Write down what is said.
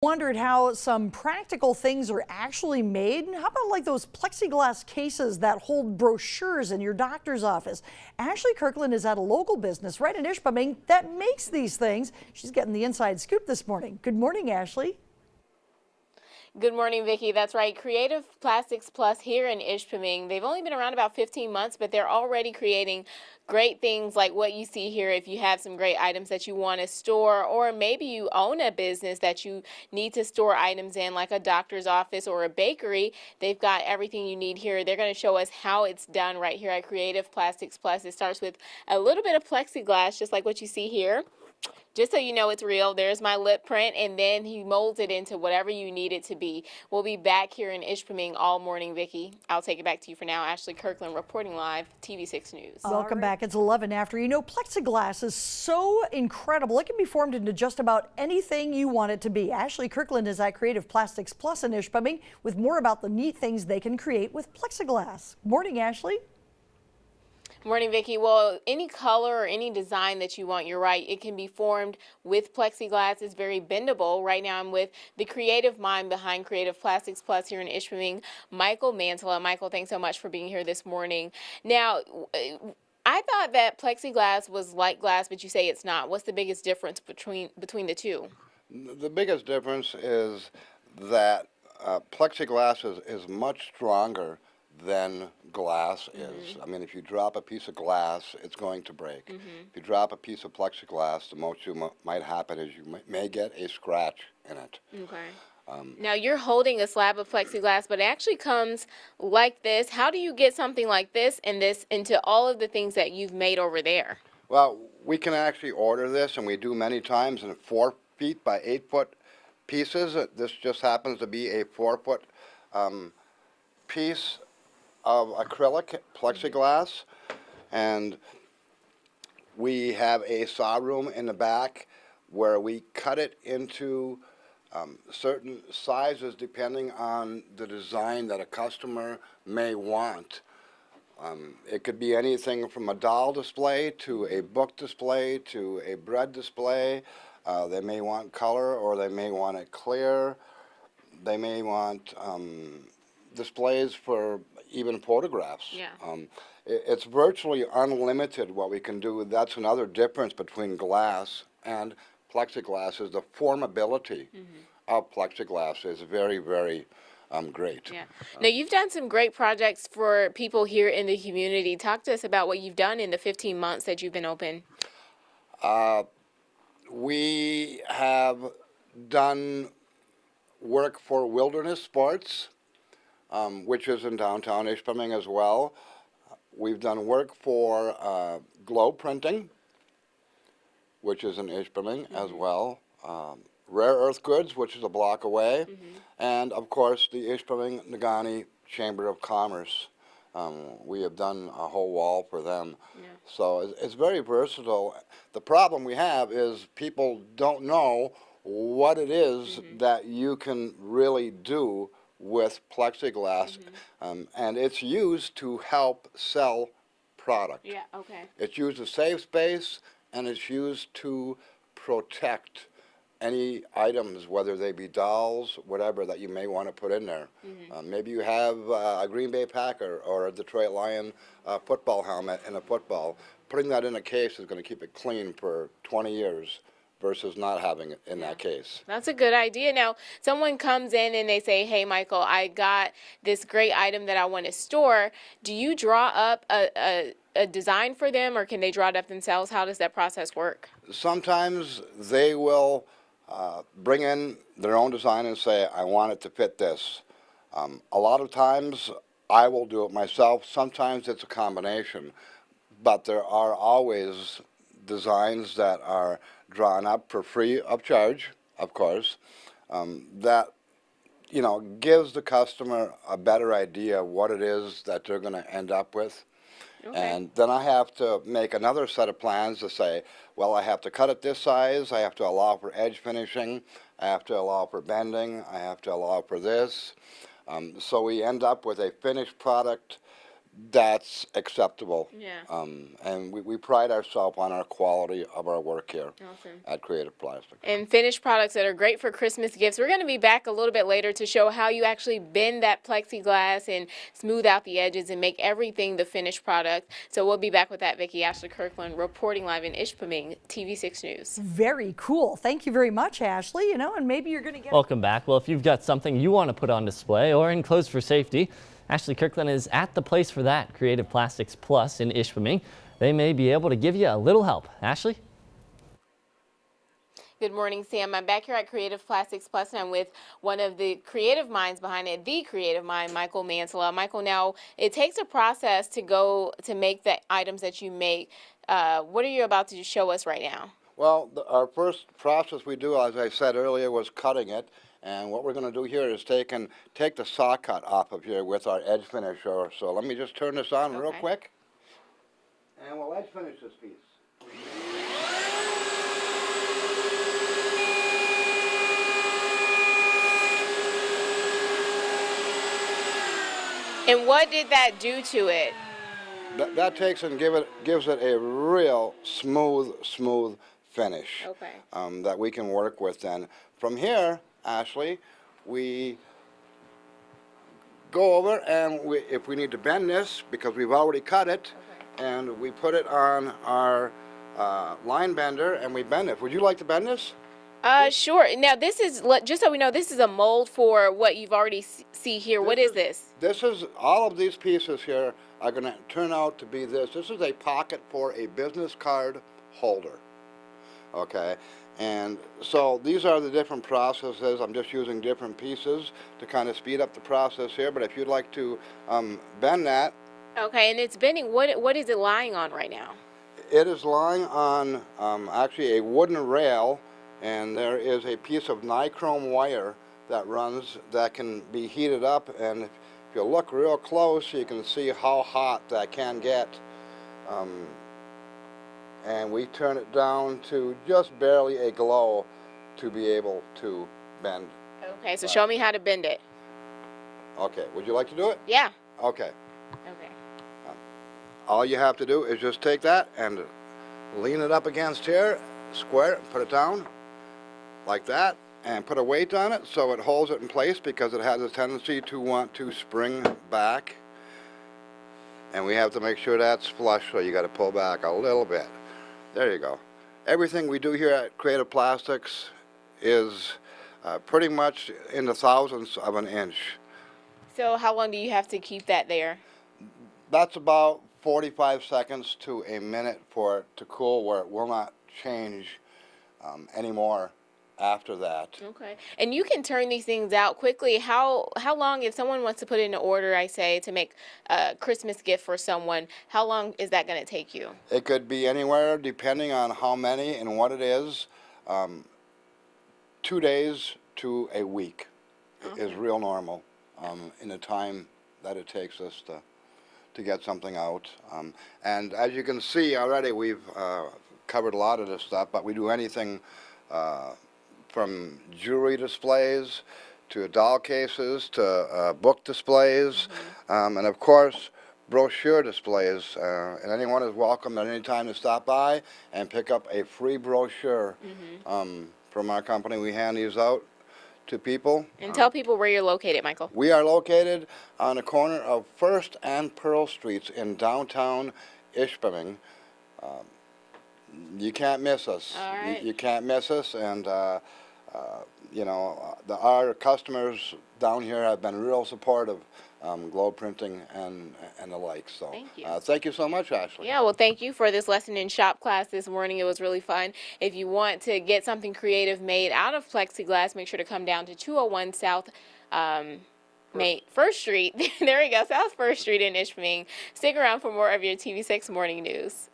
Wondered how some practical things are actually made? How about like those plexiglass cases that hold brochures in your doctor's office? Ashley Kirkland is at a local business right in Ishpeming that makes these things. She's getting the inside scoop this morning. Good morning, Ashley. Good morning, Vicki. That's right. Creative Plastics Plus here in Ishpeming. They've only been around about 15 months, but they're already creating great things like what you see here. If you have some great items that you want to store, or maybe you own a business that you need to store items in, like a doctor's office or a bakery, they've got everything you need here. They're going to show us how it's done right here at Creative Plastics Plus. It starts with a little bit of plexiglass, just like what you see here. Just so you know it's real, there's my lip print, and then he molds it into whatever you need it to be. We'll be back here in Ishpeming all morning, Vicki. I'll take it back to you for now. Ashley Kirkland reporting live, TV6 News. Welcome back. It's 11 after. You know, plexiglass is so incredible. It can be formed into just about anything you want it to be. Ashley Kirkland is at Creative Plastics Plus in Ishpeming with more about the neat things they can create with plexiglass. Morning, Ashley. Morning, Vicki. Well, any color or any design that you want, you're right. It can be formed with plexiglass. It's very bendable. Right now, I'm with the creative mind behind Creative Plastics Plus here in Ishpeming, Michael Mantala. Michael, thanks so much for being here this morning. Now, I thought that plexiglass was like glass, but you say it's not. What's the biggest difference between the two? The biggest difference is that plexiglass is much stronger than glass is. I mean, if you drop a piece of glass, it's going to break. If you drop a piece of plexiglass, the most you might happen is you may get a scratch in it. Okay. Now you're holding a slab of plexiglass, but it actually comes like this. How do you get something like this and this into all of the things that you've made over there? Well, we can actually order this, and we do many times in 4 feet by 8 foot pieces. This just happens to be a 4-foot piece of acrylic plexiglass, and we have a saw room in the back where we cut it into certain sizes depending on the design that a customer may want. It could be anything from a doll display to a book display to a bread display. They may want color, or they may want it clear. They may want displays for even photographs. Yeah. It's virtually unlimited what we can do. That's another difference between glass and plexiglass, is the formability of plexiglass is very, very great. Yeah. Now, you've done some great projects for people here in the community. Talk to us about what you've done in the 15 months that you've been open. We have done work for Wilderness Sports, which is in downtown Ishpeming as well. We've done work for Glow Printing, which is in Ishpeming as well. Rare Earth Goods, which is a block away. And, of course, the Ishpeming-Negaunee Chamber of Commerce. We have done a whole wall for them. Yeah. So it's very versatile. The problem we have is people don't know what it is that you can really do with plexiglass, and it's used to help sell product. Yeah, okay. It's used to save space, and it's used to protect any items, whether they be dolls, whatever, that you may want to put in there. Maybe you have a Green Bay Packer or a Detroit Lion football helmet and a football. Putting that in a case is going to keep it clean for 20 years. Versus not having it in that case. That's a good idea. Now, someone comes in and they say, hey, Michael, I got this great item that I want to store. Do you draw up a design for them, or can they draw it up themselves? How does that process work? Sometimes they will bring in their own design and say, I want it to fit this. A lot of times I will do it myself. Sometimes it's a combination. But there are always designs that are drawn up for free of charge, of course, that, you know, gives the customer a better idea of what it is that they're going to end up with. Okay. And then I have to make another set of plans to say, well, I have to cut it this size, I have to allow for edge finishing, I have to allow for bending, I have to allow for this. So we end up with a finished product that's acceptable. Yeah. And we pride ourselves on our quality of our work here Awesome. at Creative Plastics. And finished products that are great for Christmas gifts. We're going to be back a little bit later to show how you actually bend that plexiglass and smooth out the edges and make everything the finished product. So we'll be back with that. Vicki Ashley Kirkland reporting live in Ishpeming, TV6 News. Very cool. Thank you very much, Ashley. You know, and maybe you're going to get... Welcome back. Well, if you've got something you want to put on display or enclosed for safety, Ashley Kirkland is at the place for that, Creative Plastics Plus in Ishpeming. They may be able to give you a little help. Ashley? Good morning, Sam. I'm back here at Creative Plastics Plus, and I'm with one of the creative minds behind it, the creative mind, Michael Mansella. Michael, now it takes a process to make the items that you make. What are you about to show us right now? Well, our first process we do, as I said earlier, was cutting it. And what we're going to do here is take the saw cut off of here with our edge finisher. So let me just turn this on real quick. And we'll edge finish this piece. And what did that do to it? That takes and gives it a real smooth finish. Okay. That we can work with then. From here, Ashley, we go over and if we need to bend this, because we've already cut it, and we put it on our line bender and we bend it. Would you like to bend this? Sure. Now this is, just so we know, this is a mold for what you've already see here. What is this? This is, all of these pieces here are going to turn out to be this. This is a pocket for a business card holder. Okay. And so these are the different processes. I'm just using different pieces to kind of speed up the process here. But if you'd like to bend that. Okay, and it's bending. What is it lying on right now? It is lying on actually a wooden rail, and there is a piece of nichrome wire that runs that can be heated up. And if you look real close, you can see how hot that can get. And we turn it down to just barely a glow to be able to bend. Okay, so show me how to bend it. Okay, would you like to do it? Yeah. Okay. Okay. All you have to do is just take that and lean it up against here, square it, put it down like that, and put a weight on it so it holds it in place, because it has a tendency to want to spring back. And we have to make sure that's flush, so you got to pull back a little bit. There you go. Everything we do here at Creative Plastics is pretty much in the thousandths of an inch. So how long do you have to keep that there? That's about 45 seconds to a minute for it to cool, where it will not change anymore after that. Okay. And you can turn these things out quickly. How long, if someone wants to put in an order, I say, to make a Christmas gift for someone, how long is that going to take you? It could be anywhere, depending on how many and what it is. 2 days to a week is real normal in the time that it takes us to get something out. And as you can see already, we've covered a lot of this stuff, but we do anything from jewelry displays to doll cases to book displays, and of course brochure displays. And anyone is welcome at any time to stop by and pick up a free brochure from our company. We hand these out to people. And tell people where you're located, Michael. We are located on the corner of 1st and Pearl Streets in downtown Ishpeming. You can't miss us. All right. You can't miss us, and you know, our customers down here have been real supportive, globe printing and the like. So thank you so much, Ashley. Yeah, well, thank you for this lesson in shop class this morning. It was really fun. If you want to get something creative made out of plexiglass, make sure to come down to 201 South 1st Street. There we go, South 1st Street in Ishpeming. Stick around for more of your TV6 Morning News.